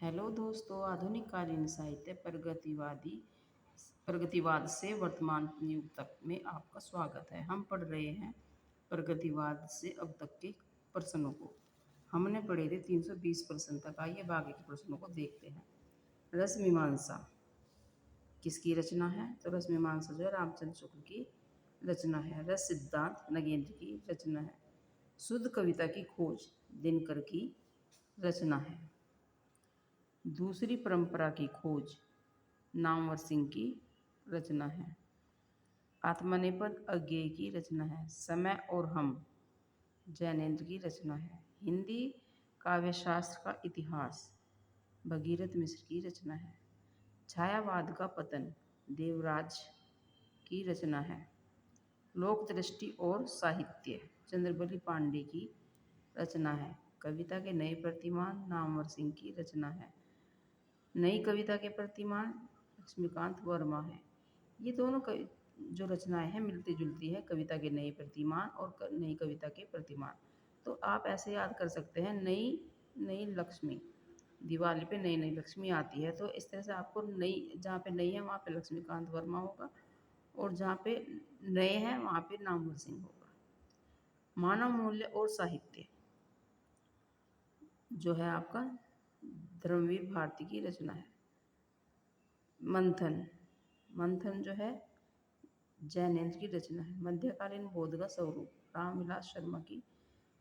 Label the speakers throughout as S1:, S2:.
S1: Hello दोस्तों, आधुनिक कालीन साहित्य प्रगतिवाद से वर्तमान युग तक में आपका स्वागत है। हम पढ़ रहे हैं प्रगतिवाद से अब तक के प्रश्नों को। हमने पढ़े थे 320 प्रश्न तक। आइए बाकी के प्रश्नों को देखते हैं। रस मीमांसा किसकी रचना है? तो रस मीमांसा जो है रामचंद्र शुक्ल की रचना है। रस सिद्धांत नगेंद्र की रचना है। शुद्ध कविता की खोज दिनकर की रचना है। दूसरी परंपरा की खोज नामवर सिंह की रचना है। आत्मनेपद अज्ञेय की रचना है। समय और हम जैनेन्द्र की रचना है। हिंदी काव्यशास्त्र का इतिहास भगीरथ मिश्र की रचना है। छायावाद का पतन देवराज की रचना है। लोक दृष्टि और साहित्य चंद्रबली पांडे की रचना है। कविता के नए प्रतिमान नामवर सिंह की रचना है। नई कविता के प्रतिमान लक्ष्मीकांत वर्मा है। ये दोनों जो रचनाएं हैं मिलती जुलती है, कविता के नए प्रतिमान और नई कविता के प्रतिमान। तो आप ऐसे याद कर सकते हैं, नई नई लक्ष्मी, दिवाली पे नई नई लक्ष्मी आती है, तो इस तरह से आपको नई, जहाँ पे नई है वहाँ पे लक्ष्मीकांत वर्मा होगा और जहाँ पे नए हैं वहाँ पे नामवर सिंह होगा। मानव मूल्य और साहित्य जो है आपका धर्मवीर भारती की रचना है। मंथन मंथन जो है जैनेन्द्र की रचना है। मध्यकालीन बोध का स्वरूप रामविलास शर्मा की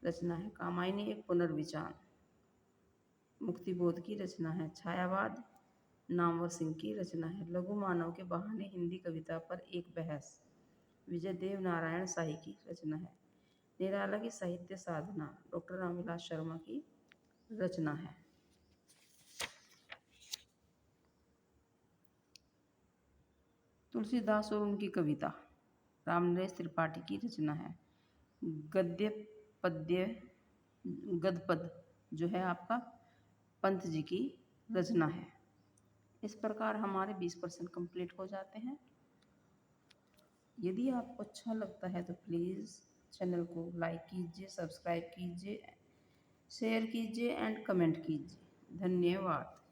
S1: रचना है। कामायनी एक पुनर्विचार मुक्तिबोध की रचना है। छायावाद नामवर सिंह की रचना है। लघु मानव के बहाने हिंदी कविता पर एक बहस विजय देव नारायण शाही की रचना है। निराला की साहित्य साधना डॉक्टर रामविलास शर्मा की रचना है। तुलसीदास और उनकी कविता रामनरेश त्रिपाठी की रचना है। गद्य पद्य गद्यपद जो है आपका पंत जी की रचना है। इस प्रकार हमारे 20% कंप्लीट हो जाते हैं। यदि आपको अच्छा लगता है तो प्लीज़ चैनल को लाइक कीजिए, सब्सक्राइब कीजिए, शेयर कीजिए एंड कमेंट कीजिए। धन्यवाद।